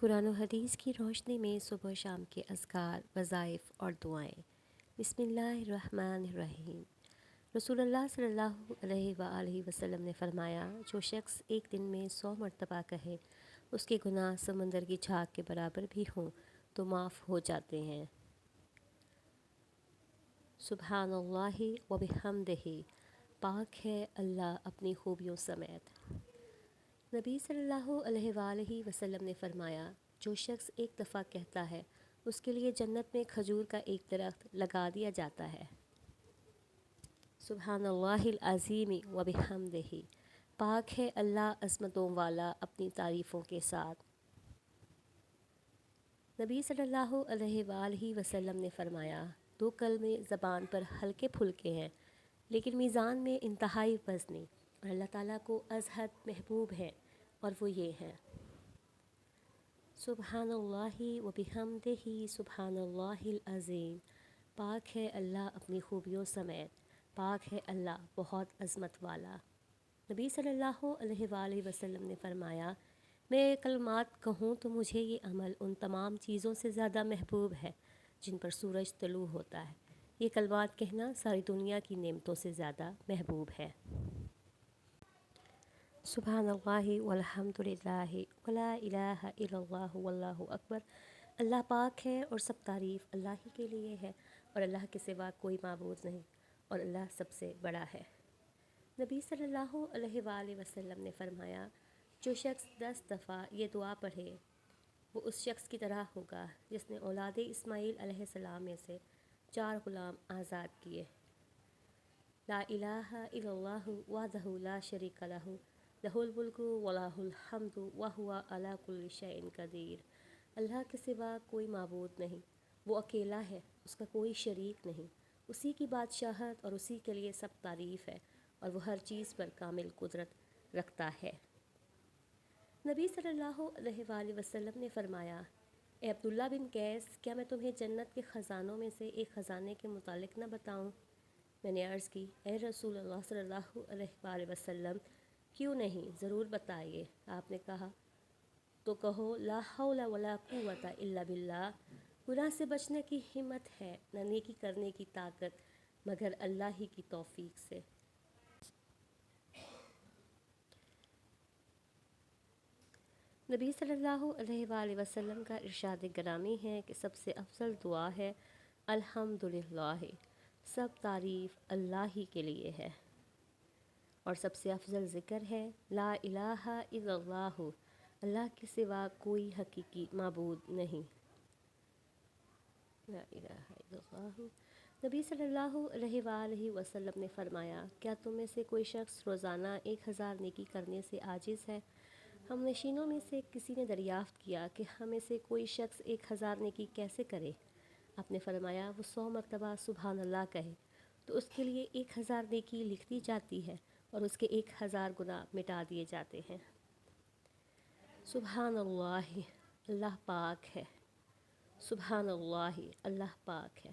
قرآن و حدیث کی روشنی میں صبح و شام کے اذکار، وظائف اور دعائیں۔ بسم اللہ الرحمن الرحیم۔ رسول اللہ صلی اللہ علیہ وآلہ وسلم نے فرمایا، جو شخص ایک دن میں 100 مرتبہ کہے، اس کے گناہ سمندر کی جھاگ کے برابر بھی ہوں تو معاف ہو جاتے ہیں۔ سبحان اللہ و بحمدہ، پاک ہے اللہ اپنی خوبیوں سمیت۔ نبی صلی اللہ علیہ وآلہ وسلم نے فرمایا، جو شخص ایک دفعہ کہتا ہے، اس کے لیے جنت میں کھجور کا ایک درخت لگا دیا جاتا ہے۔ سبحان اللہ العظیم و بحمدہ، پاک ہے اللہ عظمتوں والا اپنی تعریفوں کے ساتھ۔ نبی صلی اللہ علیہ وآلہ وسلم نے فرمایا، 2 کلمے زبان پر ہلکے پھلکے ہیں لیکن میزان میں انتہائی وزنی اور اللہ تعالیٰ کو از حد محبوب ہیں، اور وہ یہ ہیں: سبحان اللہ و بحمدہ، سبحان اللہ العظیم، پاک ہے اللہ اپنی خوبیوں سمیت، پاک ہے اللہ بہت عظمت والا۔ نبی صلی اللہ علیہ وآلہ وسلم نے فرمایا، میں یہ کلمات کہوں تو مجھے یہ عمل ان تمام چیزوں سے زیادہ محبوب ہے جن پر سورج طلوع ہوتا ہے۔ یہ کلمات کہنا ساری دنیا کی نعمتوں سے زیادہ محبوب ہے۔ سبحان اللہ والحمد للہ ولا الہ الا اللہ واللہ اکبر۔ اللہ پاک ہے اور سب تعریف اللہ ہی کے لیے ہے، اور اللہ کے سوا کوئی معبود نہیں، اور اللہ سب سے بڑا ہے۔ نبی صلی اللہ علیہ وآلہ وسلم نے فرمایا، جو شخص 10 دفعہ یہ دعا پڑھے وہ اس شخص کی طرح ہوگا جس نے اولاد اسماعیل علیہ السلام میں سے 4 غلام آزاد کیے۔ لا الہ الا اللہ وحدہ لا شریک لہ، لہ الملک و لہ الحمد وہو علی کل شیء قدیر۔ اللہ کے سوا کوئی معبود نہیں، وہ اکیلا ہے، اس کا کوئی شریک نہیں، اسی کی بادشاہت اور اسی کے لیے سب تعریف ہے، اور وہ ہر چیز پر کامل قدرت رکھتا ہے۔ نبی صلی اللہ علیہ وآلہ وسلم نے فرمایا، اے عبداللہ بن قیس، کیا میں تمہیں جنت کے خزانوں میں سے ایک خزانے کے متعلق نہ بتاؤں؟ میں نے عرض کی، اے رسول اللہ صلی اللہ علیہ وآلہ وسلم، کیوں نہیں، ضرور بتائیے۔ آپ نے کہا، تو کہو، لا حول ولا قوت الا باللہ، گناہ سے بچنے کی ہمت ہے نہ نیکی کرنے کی طاقت مگر اللہ ہی کی توفیق سے۔ نبی صلی اللہ علیہ وآلہ وسلم کا ارشاد گرامی ہے کہ سب سے افضل دعا ہے الحمدللہ، سب تعریف اللہ ہی کے لیے ہے، اور سب سے افضل ذکر ہے لا الہ الا اللہ، اللہ کے سوا کوئی حقیقی معبود نہیں۔ لا الہ الا اللہ۔ نبی صلی اللہ علیہ وآلہ وسلم نے فرمایا، کیا تم میں سے کوئی شخص روزانہ 1000 نیکی کرنے سے عاجز ہے؟ ہم نشینوں میں سے کسی نے دریافت کیا کہ ہم میں سے کوئی شخص 1000 نیکی کیسے کرے؟ آپ نے فرمایا، وہ 100 مرتبہ سبحان اللہ کہے تو اس کے لیے 1000 نیکی لکھ دی جاتی ہے اور اس کے 1000 گناہ مٹا دیے جاتے ہیں۔ سبحان اللہ، اللہ پاک ہے، سبحان اللہ، اللہ پاک ہے۔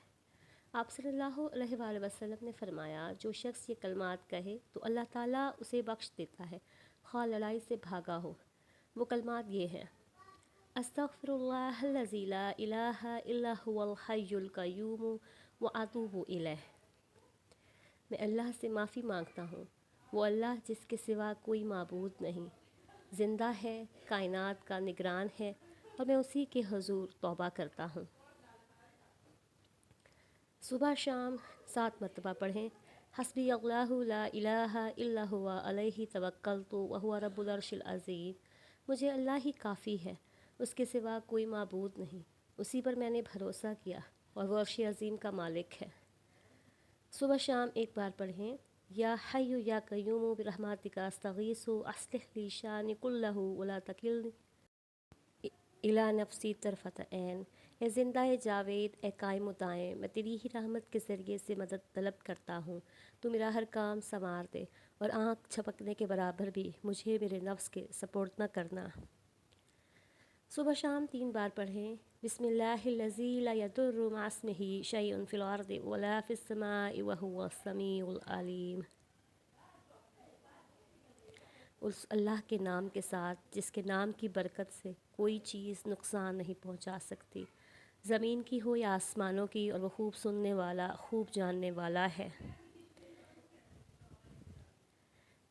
آپ صلی اللہ علیہ وآلہ وسلم نے فرمایا، جو شخص یہ کلمات کہے تو اللہ تعالیٰ اسے بخش دیتا ہے، خواہ لڑائی سے بھاگا ہو۔ وہ کلمات یہ ہیں: استغفر اللہ الذی لا الہ الا هو الحی القیوم واتوب الیہ، میں اللہ سے معافی مانگتا ہوں، وہ اللہ جس کے سوا کوئی معبود نہیں، زندہ ہے، کائنات کا نگران ہے، اور میں اسی کے حضور توبہ کرتا ہوں۔ صبح شام 7 مرتبہ پڑھیں۔ حسبی اللہ لا الہ الا هو علیہ توکلت وہو رب العرش العظیم، مجھے اللہ ہی کافی ہے، اس کے سوا کوئی معبود نہیں، اسی پر میں نے بھروسہ کیا، اور وہ عرش عظیم کا مالک ہے۔ صبح شام 1 بار پڑھیں۔ یا حی یا قیوم برحمتک استغیث اصلح لی شأنی کلہ ولا تکلنی الی نفسی طرفۃ عین، اے زندہ جاوید، اے قائم و دائم، میں تیری ہی رحمت کے ذریعے سے مدد طلب کرتا ہوں، تو میرا ہر کام سنوار دے، اور آنکھ جھپکنے کے برابر بھی مجھے میرے نفس کے سپرد نہ کرنا۔ صبح شام 3 بار پڑھیں۔ بسم اللہ الذی لا یضر مع اسمہ شیء فی الارض ولا فی السماء وہو السمیع العلیم، اس اللہ کے نام کے ساتھ جس کے نام کی برکت سے کوئی چیز نقصان نہیں پہنچا سکتی، زمین کی ہو یا آسمانوں کی، اور وہ خوب سننے والا، خوب جاننے والا ہے۔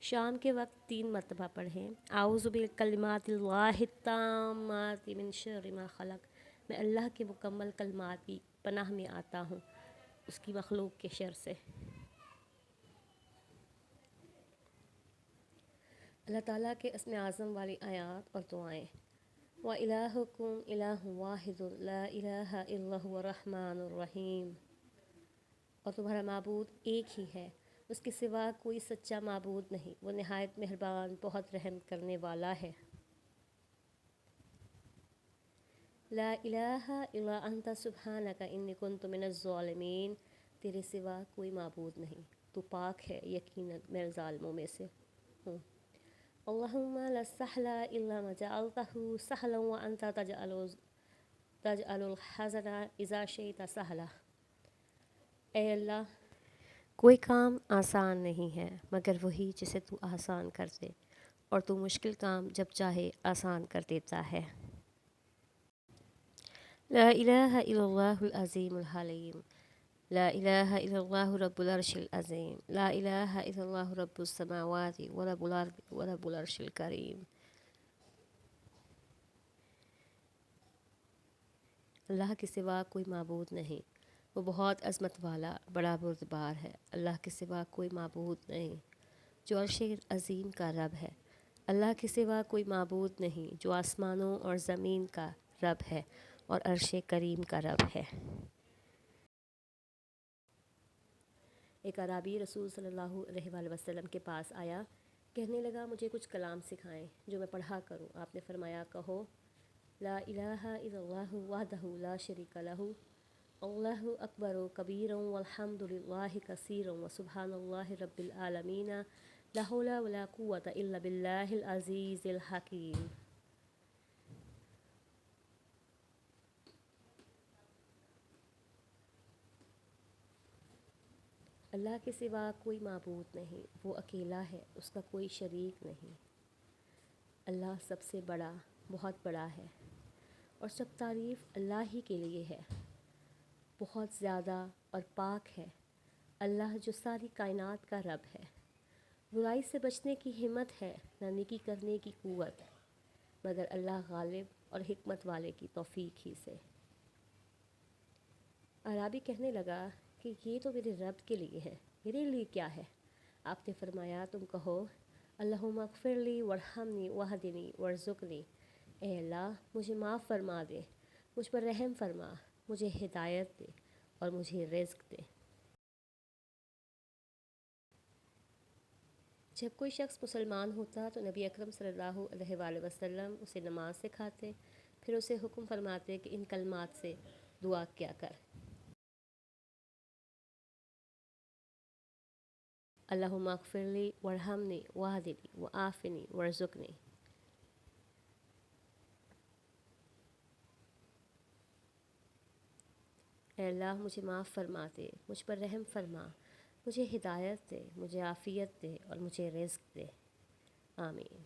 شام کے وقت 3 مرتبہ پڑھیں، اعوذ بکلمات اللہ التامات من شر ما خلق، میں اللہ کے مکمل کلمات کی پناہ میں آتا ہوں اس کی مخلوق کے شر سے۔ اللہ تعالیٰ کے اسم اعظم والی آیات اور دعائیں۔ وَإِلَٰهُكُمْ إِلَٰهٌ وَاحِدٌ لَا إِلَٰهَ إِلَّا هُوَ الرَّحْمَٰنُ الرَّحِيمُ، اور تمہارا معبود ایک ہی ہے، اس کے سوا کوئی سچا معبود نہیں، وہ نہایت مہربان، بہت رحم کرنے والا ہے۔ لا الہ الا انت سبحانک انی کنت من الظالمین، تیرے سوا کوئی معبود نہیں، تو پاک ہے، یقیناً میں ظالموں میں سے ہوں۔ اللہم لا سہل الا ما جعلتہ سہلا وانت تجعل الحزن اذا شئت سہلا، اے اللہ کوئی کام آسان نہیں ہے مگر وہی جسے تو آسان کر دے، اور تو مشکل کام جب چاہے آسان کر دیتا ہے۔ لا الہ الا اللہ العظیم الحلیم، لا الہ الا اللہ رب العرش العظیم، لا الہ الا اللہ رب السماوات ورب الارض ورب العرش الکریم۔ اللہ کے سوا کوئی معبود نہیں، وہ بہت عظمت والا، بڑا بردبار ہے۔ اللہ کے سوا کوئی معبود نہیں جو عرش عظیم کا رب ہے۔ اللہ کے سوا کوئی معبود نہیں جو آسمانوں اور زمین کا رب ہے اور عرش کریم کا رب ہے۔ ایک اعرابی رسول صلی اللہ علیہ وآلہ وسلم کے پاس آیا، کہنے لگا مجھے کچھ کلام سکھائیں جو میں پڑھا کروں۔ آپ نے فرمایا کہو، لا الہ الا اللہ وحدہ لا شریک لہ، اللہ اکبر کبیرا والحمد للہ کثیرا وسبحان اللہ رب العالمین، لا حول ولا قوة الا باللہ العزیز الحکیم۔ اللہ کے سوا کوئی معبود نہیں، وہ اکیلا ہے، اس کا کوئی شریک نہیں۔ اللہ سب سے بڑا، بہت بڑا ہے، اور سب تعریف اللہ ہی کے لیے ہے، بہت زیادہ اور پاک ہے۔ اللہ جو ساری کائنات کا رب ہے، برائی سے بچنے کی ہمت ہے، نہ نیکی کرنے کی قوت، مگر اللہ غالب اور حکمت والے کی توفیق ہی سے۔ اعرابی کہنے لگا کہ یہ تو میرے رب کے لیے ہے، میرے لیے کیا ہے؟ آپ نے فرمایا تم کہو، اللہم اغفر لی وارحمنی واہدنی وارزقنی، اے اللہ مجھے معاف فرما دے، مجھ پر رحم فرما، مجھے ہدایت دے اور مجھے رزق دے۔ جب کوئی شخص مسلمان ہوتا تو نبی اکرم صلی اللہ علیہ وآلہ وسلم اسے نماز سکھاتے، پھر اسے حکم فرماتے کہ ان کلمات سے دعا کیا کر، اللہم اغفر لی وارحمنی واہدنی وعافنی وارزقنی۔ اے اللہ مجھے معاف فرما دے، مجھ پر رحم فرما، مجھے ہدایت دے، مجھے عافیت دے اور مجھے رزق دے، آمین۔